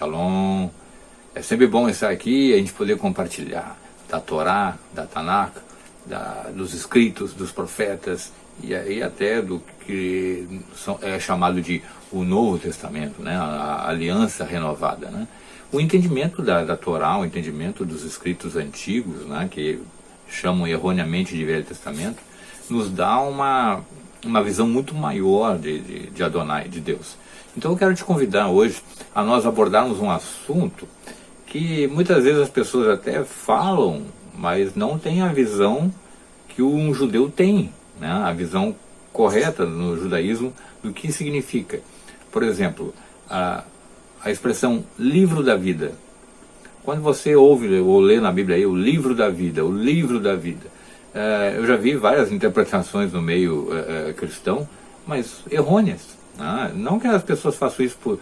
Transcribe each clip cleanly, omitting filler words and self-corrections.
Shalom. É sempre bom estar aqui e a gente poder compartilhar da Torá, da Tanakh, dos escritos, dos profetas e até do que é chamado de o Novo Testamento, né? A aliança renovada, né? O entendimento da Torá, o entendimento dos escritos antigos, né? Que chamam erroneamente de Velho Testamento, nos dá uma visão muito maior de Adonai, de Deus. Então eu quero te convidar hoje a nós abordarmos um assunto que muitas vezes as pessoas até falam, mas não têm a visão que um judeu tem, né? A visão correta no judaísmo do que significa. Por exemplo, a expressão livro da vida. Quando você ouve ou lê na Bíblia aí, o livro da vida, o livro da vida, eu já vi várias interpretações no meio cristão, mas errôneas. Né? Não que as pessoas façam isso por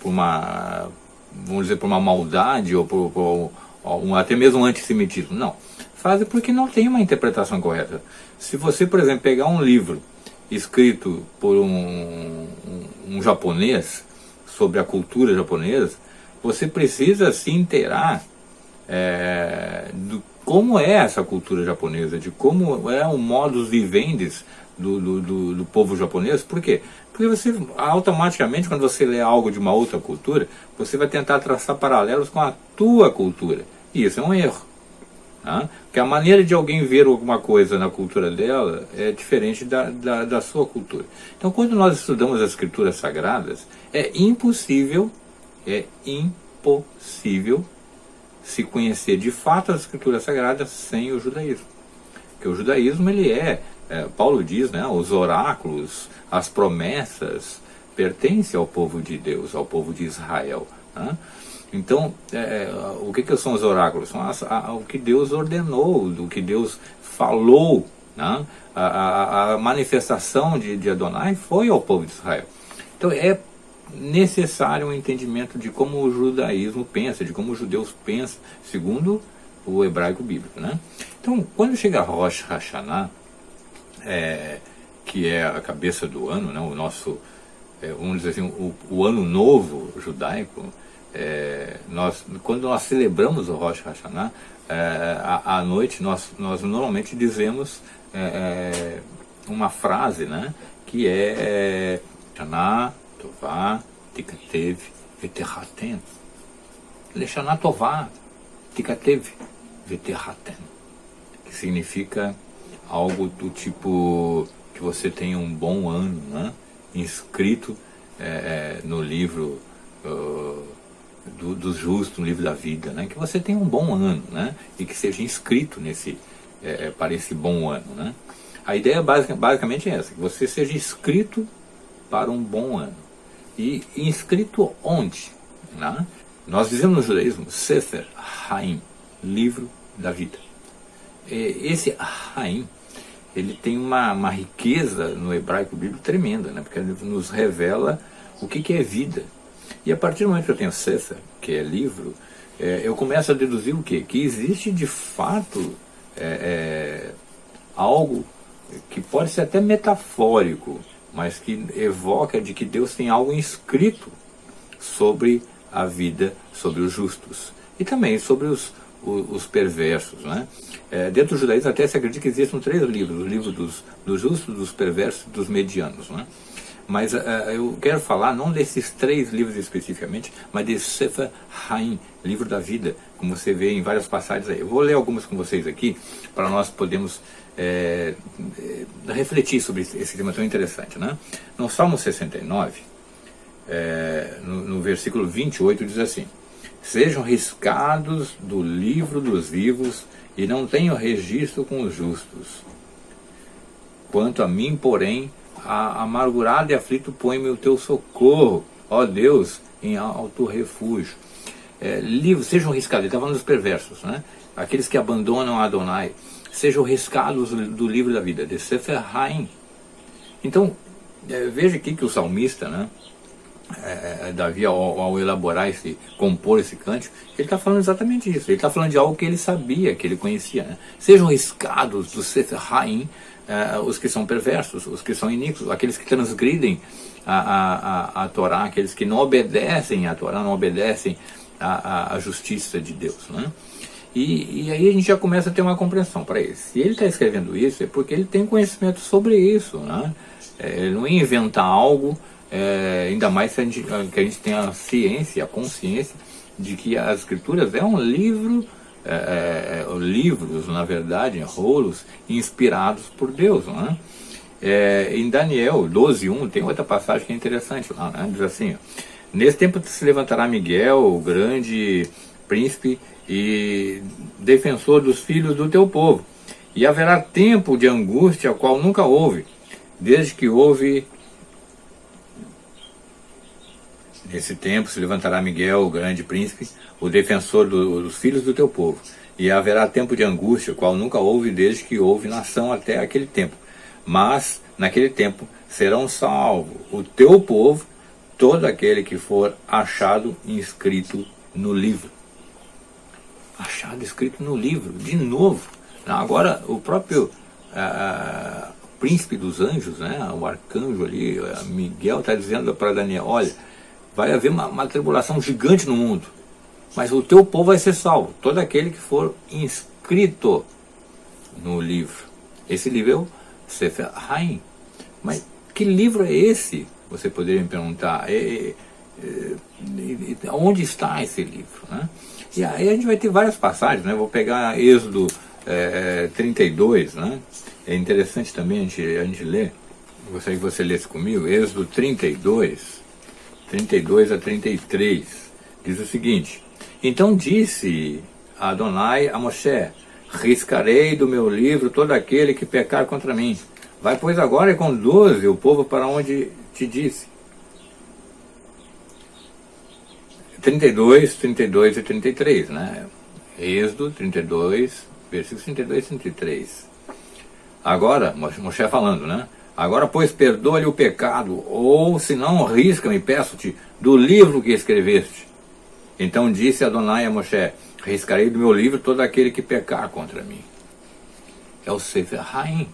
uma, vamos dizer, por uma maldade ou por até mesmo um antissemitismo. Não. Fazem porque não tem uma interpretação correta. Se você, por exemplo, pegar um livro escrito por um japonês, sobre a cultura japonesa, você precisa se inteirar de como é essa cultura japonesa, de como é o modus vivendi do povo japonês. Por quê? Porque você automaticamente, quando você lê algo de uma outra cultura, você vai tentar traçar paralelos com a tua cultura. E isso é um erro. Tá? Porque a maneira de alguém ver alguma coisa na cultura dela é diferente da sua cultura. Então, quando nós estudamos as escrituras sagradas, é impossível se conhecer de fato as escrituras sagradas sem o judaísmo. Porque o judaísmo, Paulo diz, né, os oráculos, as promessas, pertencem ao povo de Deus, ao povo de Israel. Né? Então, o que são os oráculos? São o que Deus ordenou, o que Deus falou. Né? A manifestação de Adonai foi ao povo de Israel. Então, é necessário um entendimento de como o judaísmo pensa, de como os judeus pensam, segundo o hebraico bíblico. Né? Então, quando chega Rosh Hashanah, que é a cabeça do ano, né? O nosso, vamos dizer assim, o ano novo judaico, quando nós celebramos o Rosh Hashanah, à noite nós normalmente dizemos uma frase, né, que é Shana Tová Tikatev Veterhaten. Shana Tová Tikatev Veterhaten, que significa algo do tipo que você tem um bom ano, né, inscrito no livro dos justos, no livro da vida, né? Que você tenha um bom ano, né? E que seja inscrito para esse bom ano, né? A ideia basicamente é essa, que você seja inscrito para um bom ano. E inscrito onde? Né? Nós dizemos no judaísmo Sefer Haim, livro da vida. Esse Haim, ele tem uma riqueza no hebraico bíblico tremenda, né? Porque ele nos revela o que é vida. E a partir do momento que eu tenho Sefer, que é livro, eu começo a deduzir o quê? Que existe de fato algo que pode ser até metafórico, mas que evoca de que Deus tem algo inscrito sobre a vida, sobre os justos. E também sobre os perversos. Né? Dentro do judaísmo até se acredita que existem 3 livros, o livro dos justos, dos perversos e dos medianos. Né? Mas eu quero falar não desses 3 livros especificamente, mas de Sefer Haim, livro da vida, como você vê em várias passagens aí. Eu vou ler algumas com vocês aqui, para nós podermos refletir sobre esse tema tão interessante. Né? No Salmo 69, no versículo 28, diz assim: sejam riscados do livro dos vivos e não tenham registro com os justos. Quanto a mim, porém, amargurado e aflito, põe-me o teu socorro, ó Deus, em alto refúgio. Livros, sejam riscados, ele está falando dos perversos, né? Aqueles que abandonam Adonai, sejam riscados do livro da vida, de Sefer Haim. Então, veja aqui que o salmista, né, Davi, ao elaborar compor esse cântico, ele está falando exatamente isso. Ele está falando de algo que ele sabia, que ele conhecia. Né? Sejam riscados do Sefer Haim, os que são perversos, os que são iníquos, aqueles que transgridem a Torá, aqueles que não obedecem à Torá, não obedecem à justiça de Deus, né? E aí a gente já começa a ter uma compreensão para ele. Se ele está escrevendo isso, é porque ele tem conhecimento sobre isso, né? Ele não ia inventar algo, ainda mais que a gente tenha a ciência, a consciência de que as Escrituras é um livro, livros, na verdade, rolos inspirados por Deus, né? Em Daniel 12:1 tem outra passagem que é interessante lá, né? Diz assim: nesse tempo se levantará Miguel, o grande príncipe e defensor dos filhos do teu povo, e haverá tempo de angústia, qual nunca houve, desde que houve. Nesse tempo se levantará Miguel, o grande príncipe, o defensor dos filhos do teu povo, e haverá tempo de angústia, qual nunca houve, desde que houve nação até aquele tempo. Mas, naquele tempo, serão salvos o teu povo, todo aquele que for achado inscrito no livro. Achado escrito no livro, de novo. Agora, o próprio príncipe dos anjos, né, o arcanjo ali, Miguel, está dizendo para Daniel: olha, vai haver uma tribulação gigante no mundo, mas o teu povo vai ser salvo, todo aquele que for inscrito no livro. Esse livro é o Sefer Haim. Mas que livro é esse? Você poderia me perguntar. Onde está esse livro, né? E aí a gente vai ter várias passagens, né? Vou pegar Êxodo 32, né? É interessante também a gente ler. Gostaria que você lesse comigo. Êxodo 32 a 33. Diz o seguinte: então disse Adonai a Moshe: riscarei do meu livro todo aquele que pecar contra mim. Vai, pois, agora e conduze o povo para onde te disse. 32 e 33, né? Êxodo 32, versículos 32 e 33. Agora, Moshe falando, né? Agora, pois, perdoa-lhe o pecado, ou se não, risca-me, peço-te, do livro que escreveste. Então disse Adonai a Moshe: riscarei do meu livro todo aquele que pecar contra mim. É o Sefer Haim.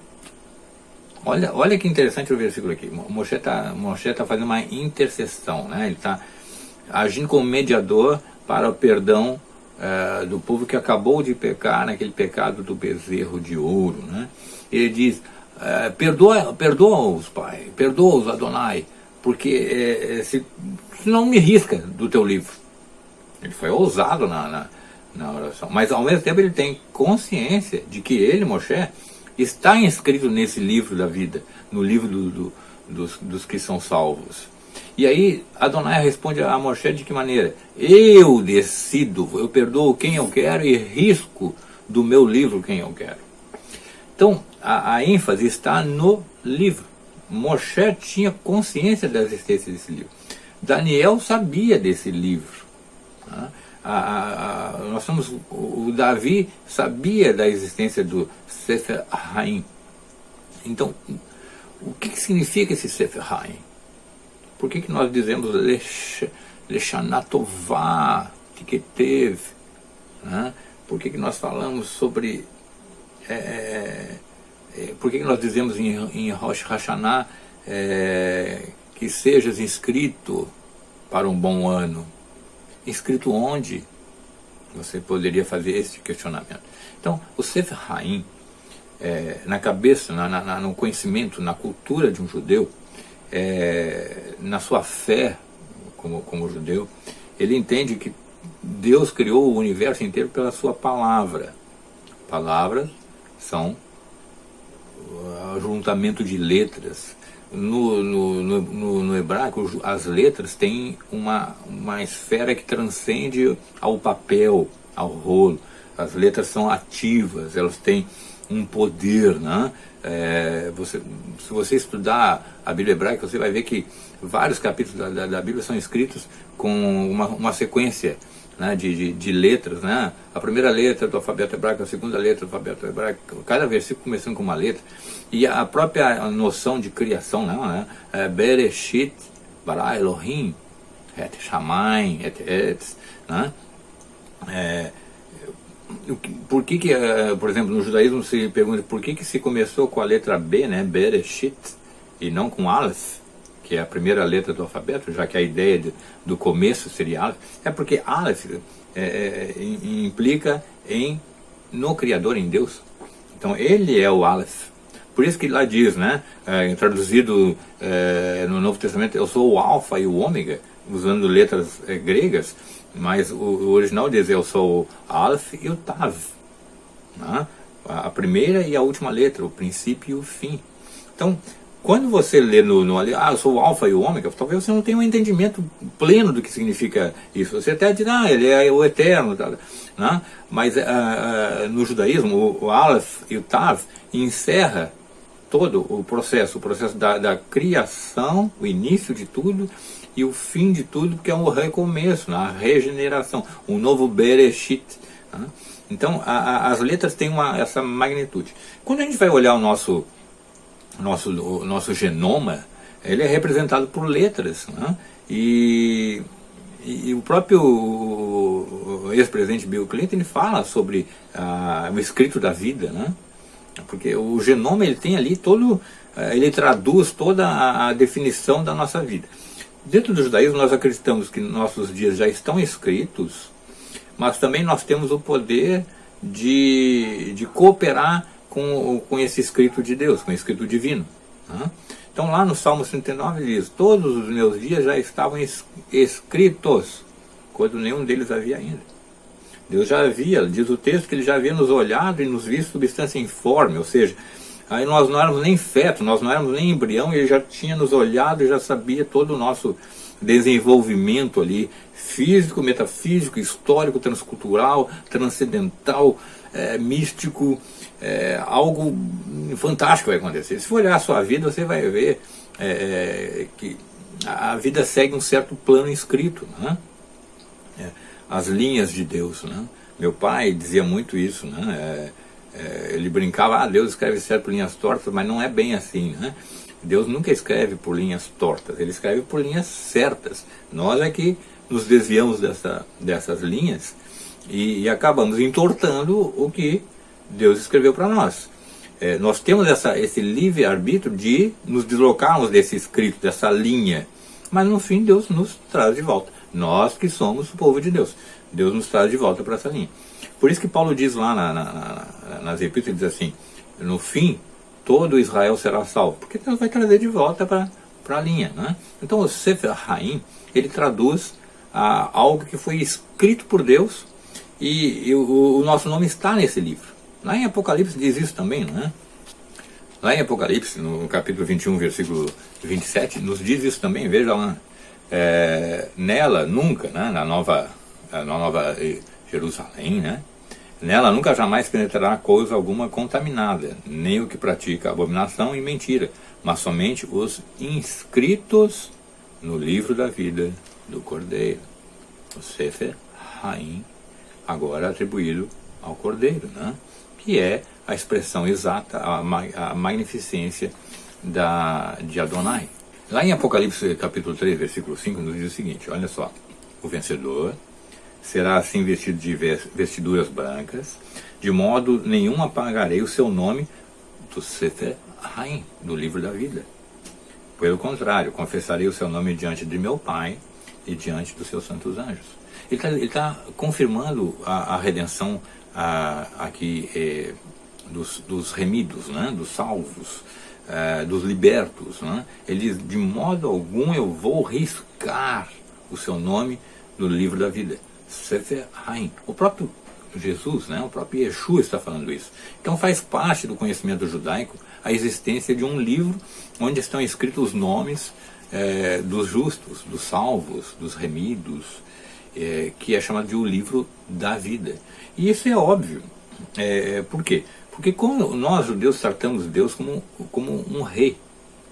Olha que interessante o versículo aqui. Moshe tá fazendo uma intercessão, né? Ele está agindo como mediador para o perdão do povo que acabou de pecar naquele pecado do bezerro de ouro, né? Ele diz: perdoa-os, Pai, perdoa-os, Adonai, porque se não me risca do teu livro. Ele foi ousado na oração, mas ao mesmo tempo ele tem consciência de que ele, Moshe, está inscrito nesse livro da vida, no livro dos que são salvos. E aí Adonai responde a Moshe de que maneira? Eu decido, eu perdoo quem eu quero e risco do meu livro quem eu quero. Então a ênfase está no livro. Moshe tinha consciência da existência desse livro. Daniel sabia desse livro. O Davi sabia da existência do Sefer Haim. Então, o que significa esse Sefer Haim? Por que nós dizemos Leshana Tová Tiketev? Por que nós falamos sobre... por que nós dizemos em Rosh Hashanah que sejas inscrito para um bom ano? Inscrito onde? Você poderia fazer esse questionamento. Então, o Sefer Haim, na cabeça, no conhecimento, na cultura de um judeu, na sua fé como judeu, ele entende que Deus criou o universo inteiro pela sua palavra. Palavras são ajuntamento de letras. No hebraico, as letras têm uma esfera que transcende ao papel, ao rolo. As letras são ativas, elas têm um poder, né? Se você estudar a Bíblia hebraica, você vai ver que vários capítulos da Bíblia são escritos com uma sequência, né, de letras, né? A primeira letra do alfabeto hebraico, a segunda letra do alfabeto hebraico, cada versículo começando com uma letra, e a própria noção de criação, né? Bereshit bara Elohim et Shamayim et Etz, né? por que, por exemplo, no judaísmo se pergunta por que se começou com a letra B, né, Bereshit, e não com Aleph, que é a primeira letra do alfabeto, já que a ideia do começo seria Aleph? É porque Aleph implica no Criador, em Deus. Então ele é o Aleph. Por isso que lá diz, né, traduzido no Novo Testamento, eu sou o Alfa e o Ômega, usando letras gregas, mas o original diz, eu sou o Aleph e o Tav, né? A primeira e a última letra, o princípio e o fim. Então, quando você lê eu sou o Alfa e o Ômega, talvez você não tenha um entendimento pleno do que significa isso. Você até diz, ele é o Eterno, né? Mas no judaísmo, o Aleph e o Tav encerra todo o processo da criação, o início de tudo e o fim de tudo, que é um recomeço, a regeneração, um novo Bereshit. Né? Então, as letras têm essa magnitude. Quando a gente vai olhar o nosso genoma, ele é representado por letras, né? E o próprio ex-presidente Bill Clinton ele fala sobre o escrito da vida, né? Porque o genoma ele tem ali ele traduz toda a definição da nossa vida. Dentro do judaísmo nós acreditamos que nossos dias já estão escritos, mas também nós temos o poder de cooperar com esse escrito de Deus, com o escrito divino. Né? Então lá no Salmo 39 diz, todos os meus dias já estavam escritos, quando nenhum deles havia ainda. Deus já havia, diz o texto, que ele já havia nos olhado e nos visto substância informe, ou seja, aí nós não éramos nem feto, nós não éramos nem embrião, e ele já tinha nos olhado e já sabia todo o nosso desenvolvimento ali, físico, metafísico, histórico, transcultural, transcendental, místico, algo fantástico vai acontecer. Se for olhar a sua vida, você vai ver que a vida segue um certo plano escrito, né? As linhas de Deus, né? Meu pai dizia muito isso, né? Ele brincava, Deus escreve certo por linhas tortas, mas não é bem assim, né? Deus nunca escreve por linhas tortas, ele escreve por linhas certas. Nós é que nos desviamos dessas linhas e acabamos entortando o que Deus escreveu para nós. Nós temos esse livre-arbítrio de nos deslocarmos desse escrito, dessa linha, mas no fim Deus nos traz de volta. Nós que somos o povo de Deus, Deus nos traz de volta para essa linha. Por isso que Paulo diz lá nas epístolas, ele diz assim, no fim todo Israel será salvo, porque Deus vai trazer de volta para a linha, né? Então o Sefer Haim, ele traduz algo que foi escrito por Deus e o nosso nome está nesse livro. Lá em Apocalipse diz isso também, não é? Lá em Apocalipse, no capítulo 21, versículo 27, nos diz isso também, veja lá. Nela nunca, né, na nova Jerusalém, né, nela nunca jamais penetrará coisa alguma contaminada, nem o que pratica abominação e mentira, mas somente os inscritos no livro da vida do Cordeiro, o Sefer Haim, agora atribuído ao Cordeiro, né, que é a expressão exata, a magnificência de Adonai. Lá em Apocalipse capítulo 3, versículo 5, nos diz o seguinte, olha só, o vencedor será assim vestido de vestiduras brancas, de modo nenhum apagarei o seu nome do Sefer Haim, do livro da vida. Pelo contrário, confessarei o seu nome diante de meu Pai e diante dos seus santos anjos. Ele tá confirmando a redenção aqui dos remidos, né, dos salvos, dos libertos, né? Ele diz, de modo algum eu vou riscar o seu nome do livro da vida. Sefer Haim. O próprio Jesus, né? O próprio Yeshua está falando isso. Então faz parte do conhecimento judaico a existência de um livro onde estão escritos os nomes dos justos, dos salvos, dos remidos, que é chamado de o livro da vida. E isso é óbvio. Por quê? Porque como nós judeus tratamos Deus como um rei,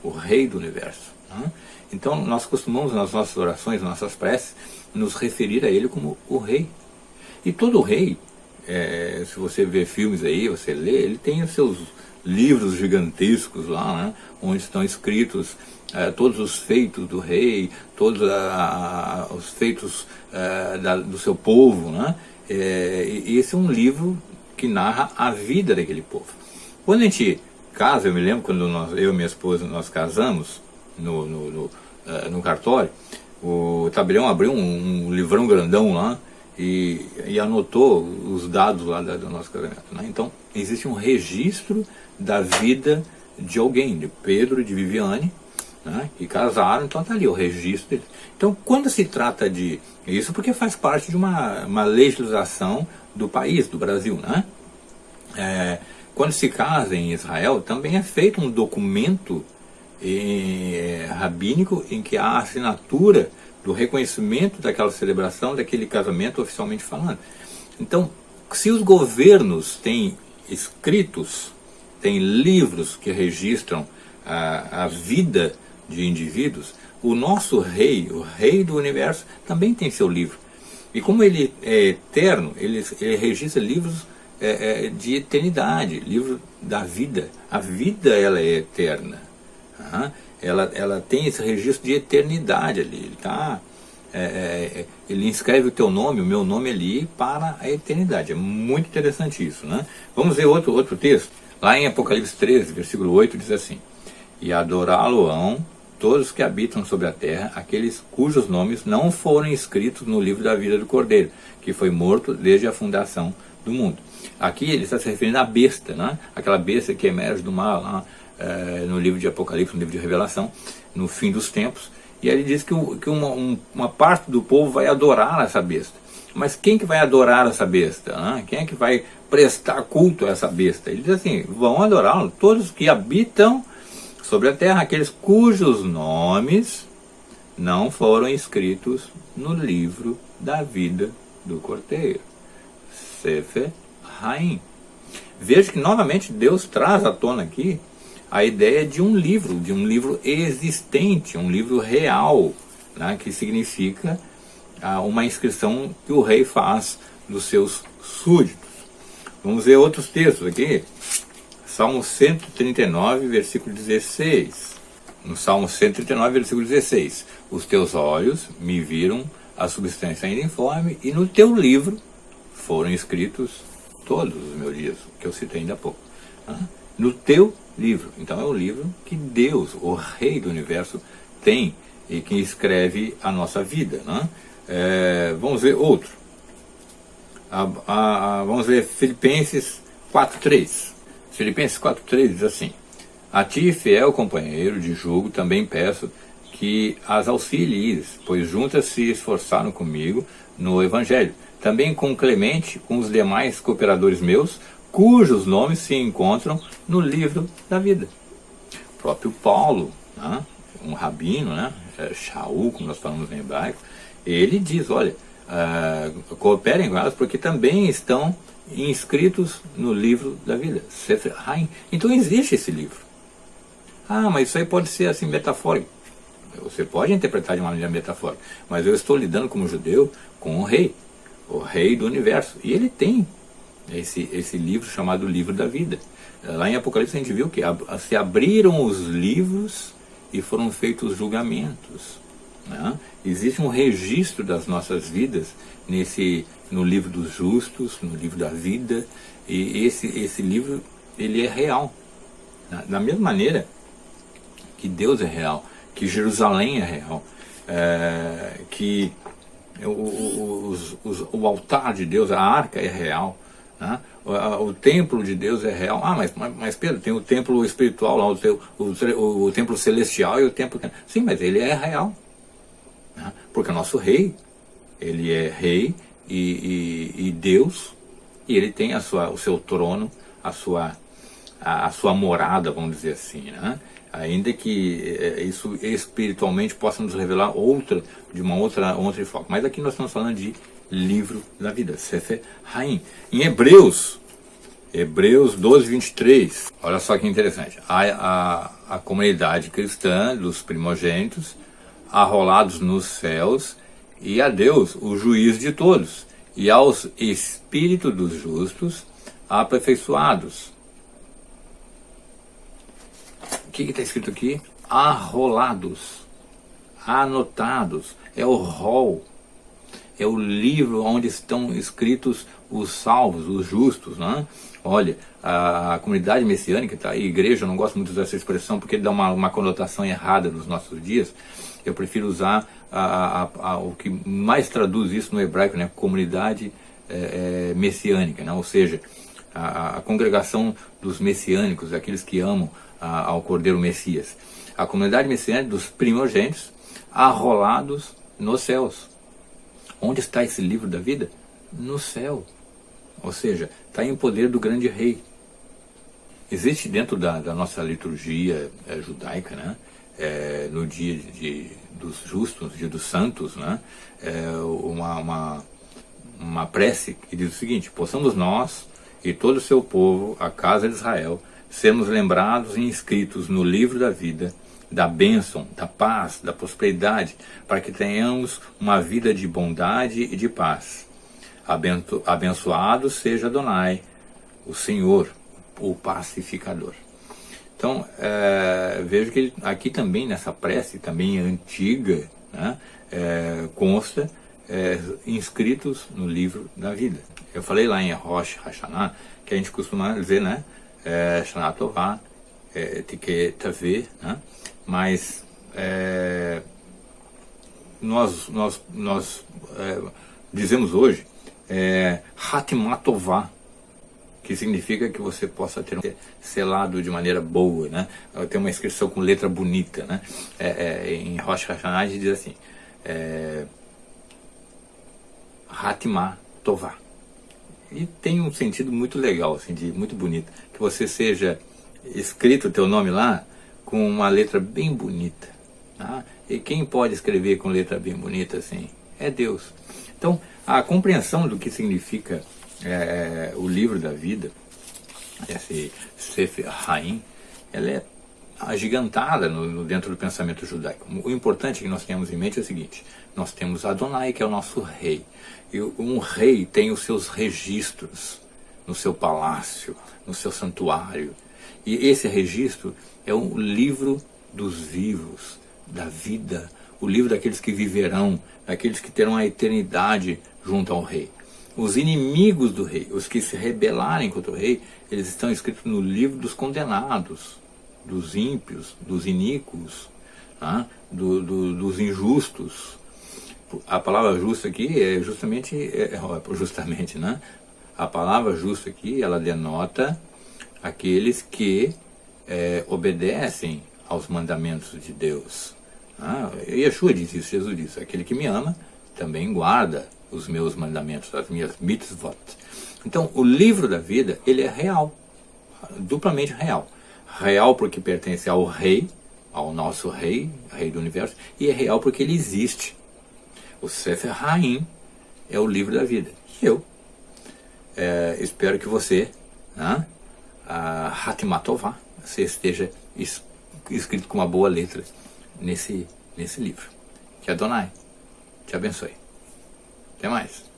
o rei do universo, né? Então nós costumamos nas nossas orações, nas nossas preces, nos referir a ele como o rei. E todo rei, se você vê filmes aí, você lê, ele tem os seus livros gigantescos lá, né, onde estão escritos todos os feitos do rei, todos os feitos do seu povo, né? E esse é um livro que narra a vida daquele povo. Quando a gente casa, eu me lembro quando eu e minha esposa nós casamos no cartório, o tabelião abriu um livrão grandão lá e anotou os dados lá do nosso casamento, né? Então existe um registro da vida de alguém, de Pedro e de Viviane, né, que casaram, então está ali o registro deles. Então, quando se trata de isso, porque faz parte de uma legislação do país, do Brasil, né? Quando se casa em Israel, também é feito um documento rabínico em que há a assinatura do reconhecimento daquela celebração, daquele casamento oficialmente falando. Então, se os governos têm escritos, têm livros que registram a vida de indivíduos, o nosso rei, o rei do universo, também tem seu livro. E como ele é eterno, ele registra livros de eternidade, livro da vida. A vida, ela é eterna. Ela tem esse registro de eternidade ali. Ele inscreve o teu nome, o meu nome ali para a eternidade. É muito interessante isso, né? Vamos ver outro texto. Lá em Apocalipse 13, versículo 8, diz assim: e adorá-lo-ão todos que habitam sobre a terra, aqueles cujos nomes não foram escritos no livro da vida do Cordeiro, que foi morto desde a fundação do mundo. Aqui ele está se referindo à besta, né? Aquela besta que emerge do mar lá no livro de Apocalipse, no livro de Revelação, no fim dos tempos. E aí ele diz que uma parte do povo vai adorar essa besta. Mas quem que vai adorar essa besta? Né? Quem é que vai prestar culto a essa besta? Ele diz assim: vão adorá-lo todos que habitam sobre a terra, aqueles cujos nomes não foram escritos no livro da vida do Cordeiro. Sefer Haim. Veja que novamente Deus traz à tona aqui a ideia de um livro existente, um livro real, né, que significa uma inscrição que o rei faz dos seus súditos. Vamos ver outros textos aqui. Salmo 139, versículo 16. No Salmo 139, versículo 16. Os teus olhos me viram a substância ainda informe, e no teu livro foram escritos todos os meus dias, que eu citei ainda há pouco. No teu livro. Então é o livro que Deus, o Rei do Universo, tem e que escreve a nossa vida, né? Vamos ver outro. Vamos ver Filipenses 4:3. Filipenses 4:3 diz assim: a ti, fiel companheiro de jugo, também peço que as auxilies, pois juntas se esforçaram comigo no Evangelho, também com Clemente, com os demais cooperadores meus, cujos nomes se encontram no livro da vida. O próprio Paulo, né, um rabino, né, Shaul, como nós falamos em hebraico, ele diz: olha, cooperem com elas, porque também estão inscritos no livro da vida, Sefer Haim. Então existe esse livro. Mas isso aí pode ser assim metafórico. Você pode interpretar de uma maneira metafórica, mas eu estou lidando como judeu com o rei do universo, e ele tem esse livro chamado Livro da Vida. Lá em Apocalipse a gente viu que se abriram os livros e foram feitos julgamentos, né? Existe um registro das nossas vidas no livro dos justos, no livro da vida, e esse livro, ele é real. Da mesma maneira que Deus é real, que Jerusalém é real, que o altar de Deus, a arca é real, né? O templo de Deus é real. Mas Pedro, tem o templo espiritual lá, o templo celestial e o templo... Sim, mas ele é real, né? Porque o nosso rei, ele é rei e Deus, e ele tem o seu trono, a sua morada, vamos dizer assim, né? Ainda que isso espiritualmente possa nos revelar de uma outra forma. Mas aqui nós estamos falando de livro da vida, Sefer Haim. Em Hebreus 12, 23, olha só que interessante. A comunidade cristã dos primogênitos, arrolados nos céus, e a Deus, o juiz de todos, e aos espíritos dos justos, aperfeiçoados. O que está escrito aqui? arrolados, anotados. É o rol, é o livro onde estão escritos os salvos, os justos, né? Olha, a comunidade messiânica, tá? A igreja, eu não gosto muito dessa expressão porque ele dá uma conotação errada nos nossos dias. Eu prefiro usar o que mais traduz isso no hebraico, né? Comunidade messiânica, né? Ou seja, a congregação dos messiânicos, aqueles que amam ao Cordeiro Messias. A comunidade messiânica dos primogênitos arrolados nos céus. Onde está esse livro da vida? No céu. Ou seja, está em poder do grande rei. Existe dentro da nossa liturgia judaica, né? No dia dos justos, no dia dos santos, né? Uma prece que diz o seguinte: possamos nós e todo o seu povo, a casa de Israel, sermos lembrados e inscritos no livro da vida, da bênção, da paz, da prosperidade, para que tenhamos uma vida de bondade e de paz. Abençoado seja Adonai, o Senhor, o pacificador. Então, vejo que aqui também, nessa prece, também antiga, né, consta inscritos no livro da vida. Eu falei lá em Rosh Hashanah, que a gente costuma dizer, né, Shana Tová, etiqueta V, né, mas nós dizemos hoje Hatimat Tová, que significa que você possa ter selado de maneira boa, né? Tem uma inscrição com letra bonita, né? Em Rosh Hashanah diz assim, Hatimat Tová. E tem um sentido muito legal, assim, muito bonito, que você seja escrito o teu nome lá com uma letra bem bonita, tá? E quem pode escrever com letra bem bonita assim? É Deus. Então, a compreensão do que significa o livro da vida, esse Sefer Haim, ela é agigantada dentro do pensamento judaico. O importante que nós tenhamos em mente é o seguinte: nós temos Adonai, que é o nosso rei, e um rei tem os seus registros no seu palácio, no seu santuário, e esse registro é o livro dos vivos, da vida, o livro daqueles que viverão, daqueles que terão a eternidade junto ao rei. Os inimigos do rei, os que se rebelarem contra o rei, eles estão escritos no livro dos condenados, dos ímpios, dos iníquos, tá? Dos injustos. A palavra justa aqui é justamente, né? A palavra justa aqui, ela denota aqueles que obedecem aos mandamentos de Deus. Yeshua diz isso, Jesus disse: aquele que me ama também guarda os meus mandamentos, as minhas mitzvot. Então, o livro da vida, ele é real, duplamente real. Real porque pertence ao rei, ao nosso rei, rei do universo, e é real porque ele existe. O Sefer Haim é o livro da vida. E eu espero que você, Hatimat Tová, você esteja escrito com uma boa letra nesse livro. Que Adonai te abençoe. Até mais.